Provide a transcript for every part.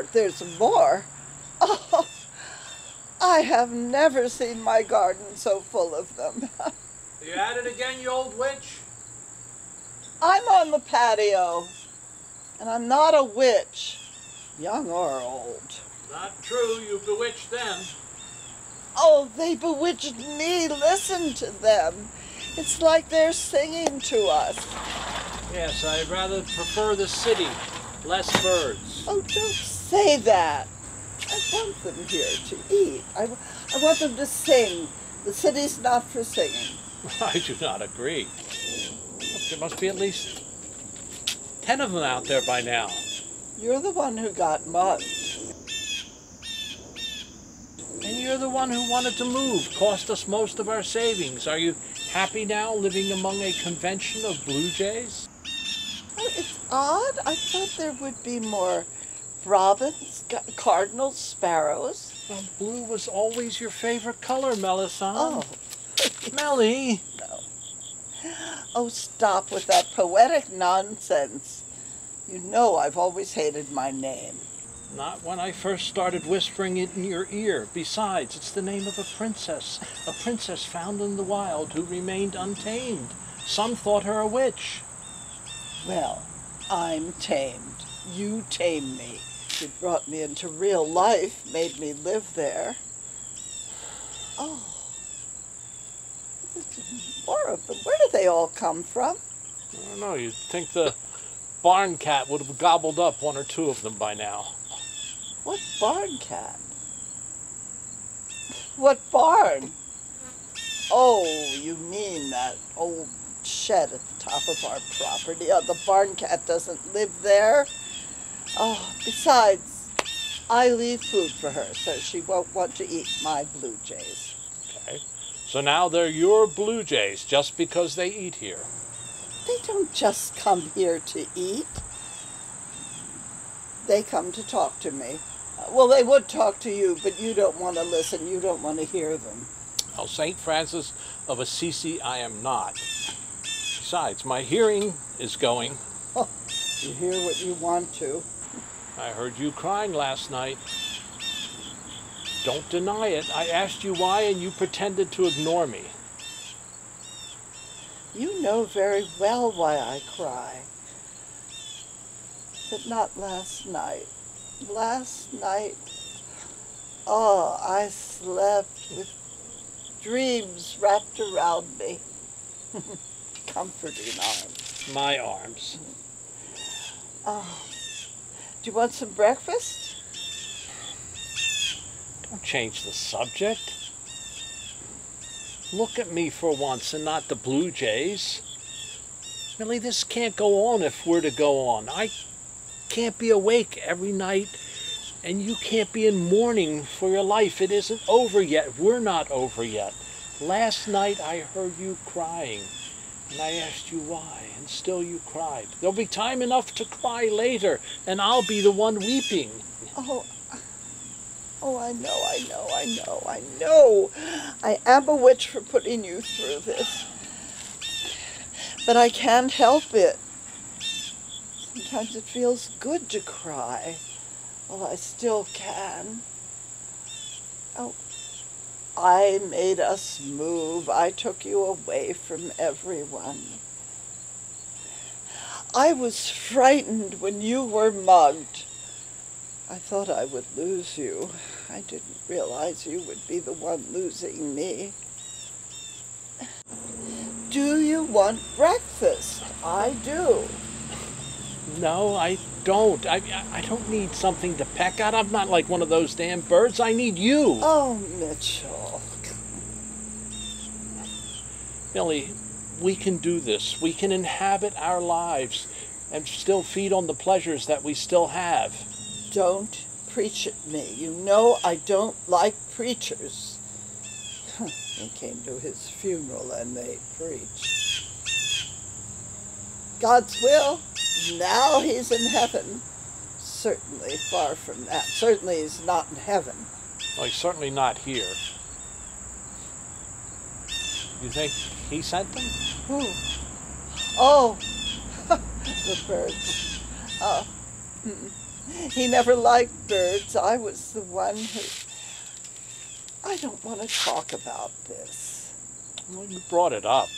more. There's more. Oh, I have never seen my garden so full of them. You at it again, you old witch? I'm on the patio, and I'm not a witch, young or old. Not true, you bewitched them. Oh, they bewitched me. Listen to them. It's like they're singing to us. Yes, I'd rather prefer the city. Less birds. Oh, don't say that. I want them here to eat. I want them to sing. The city's not for singing. I do not agree. Look, there must be at least 10 of them out there by now. You're the one who got mugged. And you're the one who wanted to move, cost us most of our savings. Are you happy now living among a convention of blue jays? Oh, it's odd. I thought there would be more robins, cardinals, sparrows. Well, blue was always your favorite color, Melisande. Oh. Melly. No. Oh, stop with that poetic nonsense. You know I've always hated my name. Not when I first started whispering it in your ear. Besides, it's the name of a princess found in the wild who remained untamed. Some thought her a witch. Well, I'm tamed. You tame me. You brought me into real life, made me live there. Oh, more of them. Where do they all come from? I don't know. You'd think the barn cat would have gobbled up one or two of them by now. What barn cat? What barn? Oh, you mean that old shed at the top of our property. Oh, the barn cat doesn't live there. Oh, besides, I leave food for her, so she won't want to eat my blue jays. Okay. So now they're your blue jays just because they eat here. They don't just come here to eat. They come to talk to me. Well, they would talk to you, but you don't want to listen. You don't want to hear them. Well, St. Francis of Assisi, I am not. Besides, my hearing is going. Oh, you hear what you want to. I heard you crying last night. Don't deny it. I asked you why, and you pretended to ignore me. You know very well why I cry. But not last night. Last night, oh, I slept with dreams wrapped around me. Comforting arms. My arms. Oh, do you want some breakfast? Don't change the subject. Look at me for once and not the blue jays. Millie, this can't go on if we're to go on. I can't be awake every night, and you can't be in mourning for your life. It isn't over yet. We're not over yet. Last night I heard you crying, and I asked you why, and still you cried. There'll be time enough to cry later, and I'll be the one weeping. Oh, I know. I am a witch for putting you through this. But I can't help it. Sometimes it feels good to cry. Well, I still can. Oh, I made us move. I took you away from everyone. I was frightened when you were mugged. I thought I would lose you. I didn't realize you would be the one losing me. Do you want breakfast? I do. No, I don't. I don't need something to peck at. I'm not like one of those damn birds. I need you. Oh, Mitchell. Millie, we can do this. We can inhabit our lives and still feed on the pleasures that we still have. Don't preach at me. You know I don't like preachers. They came to his funeral and they preached. God's will, now he's in heaven. Certainly far from that. Certainly he's not in heaven. Well, he's certainly not here. You think he sent them? Who? Oh, the birds. Oh, He never liked birds. I was the one who... I don't want to talk about this. Well, you brought it up.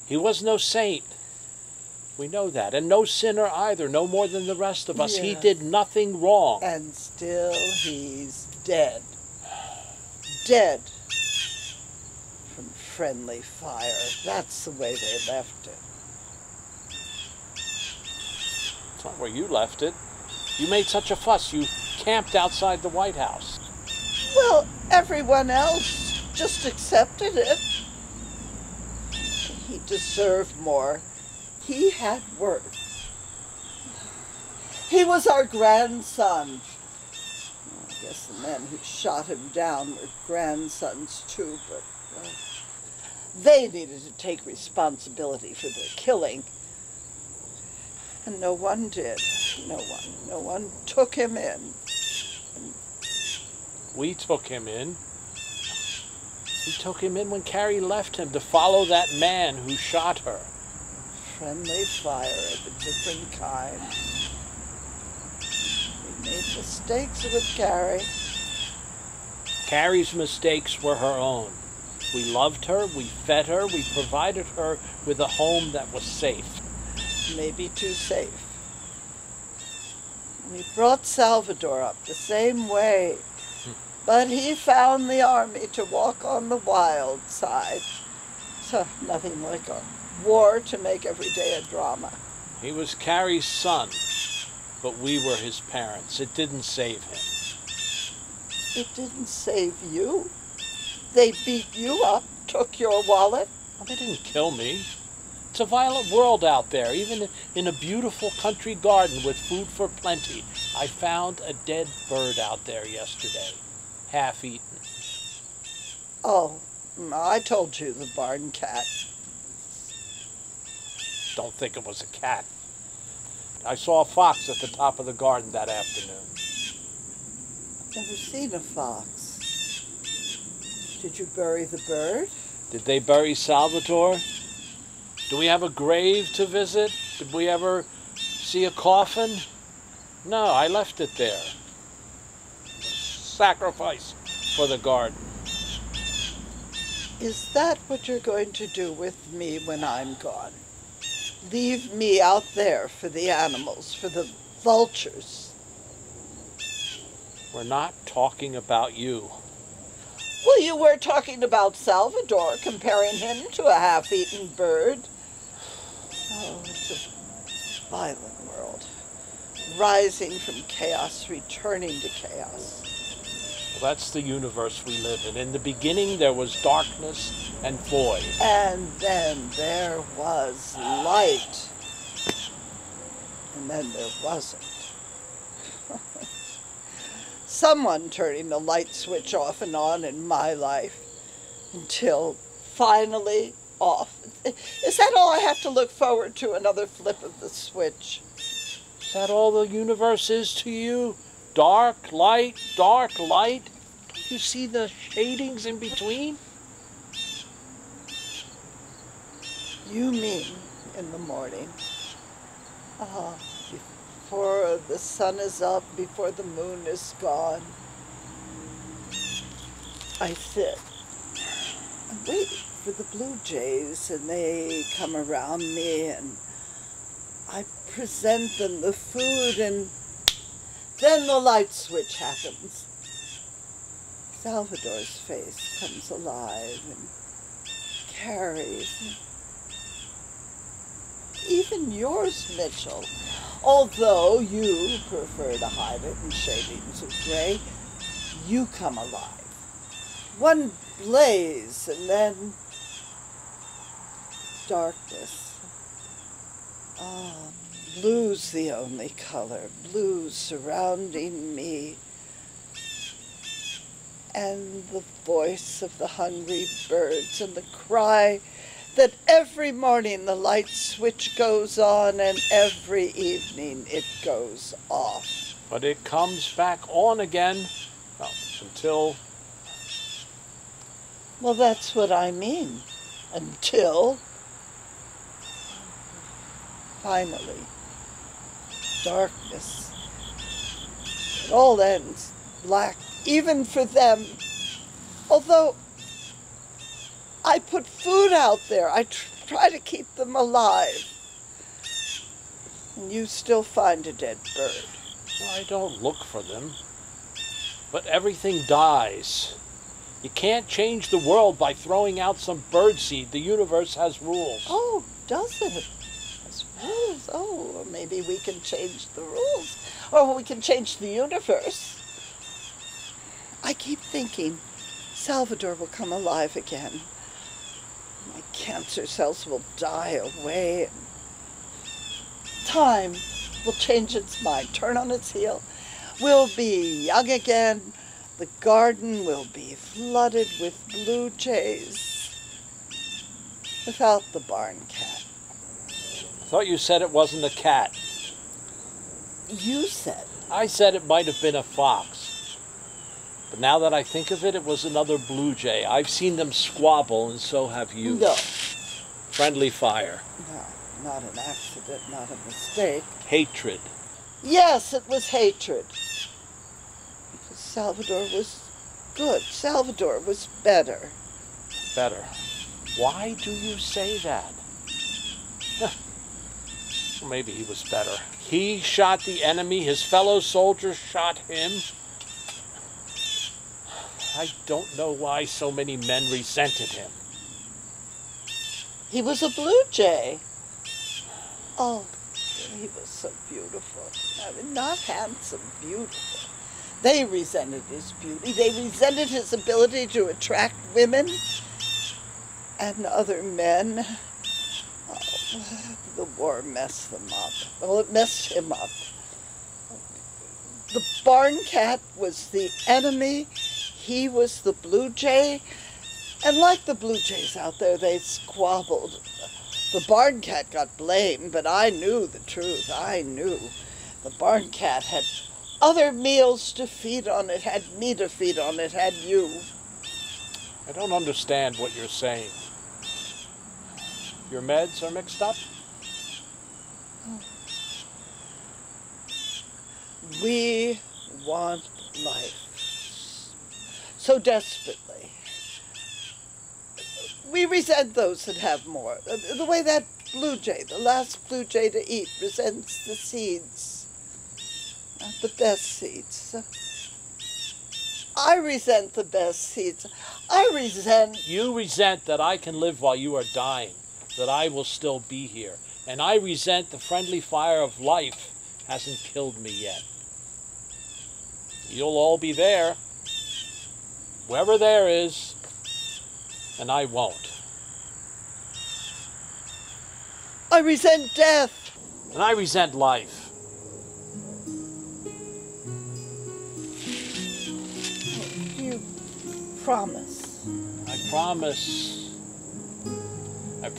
He was no saint. We know that. And no sinner either, no more than the rest of us. Yes. He did nothing wrong. And still he's dead. Dead. From friendly fire. That's the way they left it. It's not where you left it. You made such a fuss. You camped outside the White House. Well, everyone else just accepted it. He deserved more. He had worth. He was our grandson. Well, I guess the men who shot him down were grandsons too, but they needed to take responsibility for their killing. And no one did. No one. No one took him in. We took him in. We took him in when Carrie left him to follow that man who shot her. Friendly fire of a different kind. We made mistakes with Carrie. Carrie's mistakes were her own. We loved her, we fed her, we provided her with a home that was safe. Maybe too safe. We brought Salvador up the same way, but he found the army to walk on the wild side. So nothing like a war to make every day a drama. He was Carrie's son, but we were his parents. It didn't save him. It didn't save you. They beat you up, took your wallet. Well, they didn't kill me. It's a violent world out there. Even in a beautiful country garden with food for plenty, I found a dead bird out there yesterday, half-eaten. Oh, I told you, the barn cat. Don't think it was a cat. I saw a fox at the top of the garden that afternoon. Never seen a fox. Did you bury the bird? Did they bury Salvatore? Do we have a grave to visit? Did we ever see a coffin? No, I left it there. Sacrifice for the garden. Is that what you're going to do with me when I'm gone? Leave me out there for the animals, for the vultures? We're not talking about you. Well, you were talking about Salvador, comparing him to a half-eaten bird. Oh, it's a violent world. Rising from chaos, returning to chaos. Well, that's the universe we live in. In the beginning, there was darkness and void. And then there was light. And then there wasn't. Someone turning the light switch off and on in my life until finally off. Is that all I have to look forward to, another flip of the switch? Is that all the universe is to you? Dark, light, dark, light? Don't you see the shadings in between? You mean in the morning? Before the sun is up, before the moon is gone. I sit and wait for the blue jays, and they come around me, and I present them the food, and then the light switch happens. Salvador's face comes alive, and Carrie's, even yours, Mitchell. Although you prefer to hide it in shadings of gray, you come alive. One blaze, and then darkness. Blue's the only color. Blue surrounding me. And the voice of the hungry birds, and the cry that every morning the light switch goes on and every evening it goes off. But it comes back on again, well, until... Well, that's what I mean. Until, finally, darkness. It all ends black, even for them. Although I put food out there, I try to keep them alive. And you still find a dead bird. Well, I don't look for them. But everything dies. You can't change the world by throwing out some birdseed. The universe has rules. Oh, does it? Has rules? Oh, maybe we can change the rules. Or we can change the universe. I keep thinking Salvador will come alive again. My cancer cells will die away. Time will change its mind, turn on its heel. We'll be young again. The garden will be flooded with blue jays. Without the barn cat. I thought you said it wasn't a cat. You said. I said it might have been a fox. But now that I think of it, it was another blue jay. I've seen them squabble, and so have you. No. Friendly fire. No, not an accident, not a mistake. Hatred. Yes, it was hatred. Because Salvador was good. Salvador was better. Better. Why do you say that? Well, maybe he was better. He shot the enemy. His fellow soldiers shot him. I don't know why so many men resented him. He was a blue jay. Oh, he was so beautiful. I mean, not handsome, beautiful. They resented his beauty. They resented his ability to attract women and other men. Oh, the war messed them up. Well, it messed him up. The barn cat was the enemy. He was the blue jay. And like the blue jays out there, they squabbled. The barn cat got blamed, but I knew the truth. I knew. The barn cat had other meals to feed on. It had me to feed on. It had you. I don't understand what you're saying. Your meds are mixed up? We want life so desperately. We resent those that have more. The way that blue jay, the last blue jay to eat, resents the seeds. Not the best seeds. I resent the best seeds. I resent... You resent that I can live while you are dying, that I will still be here. And I resent the friendly fire of life hasn't killed me yet. You'll all be there, whoever there is, and I won't. I resent death. And I resent life. You promise. I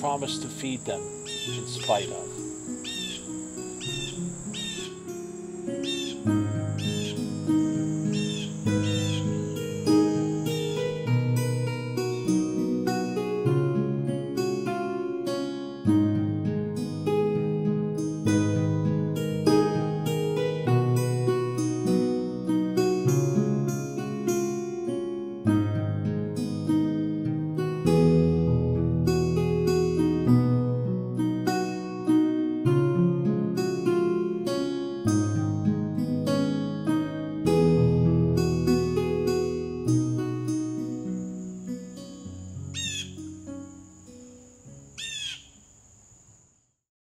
promise to feed them in spite of.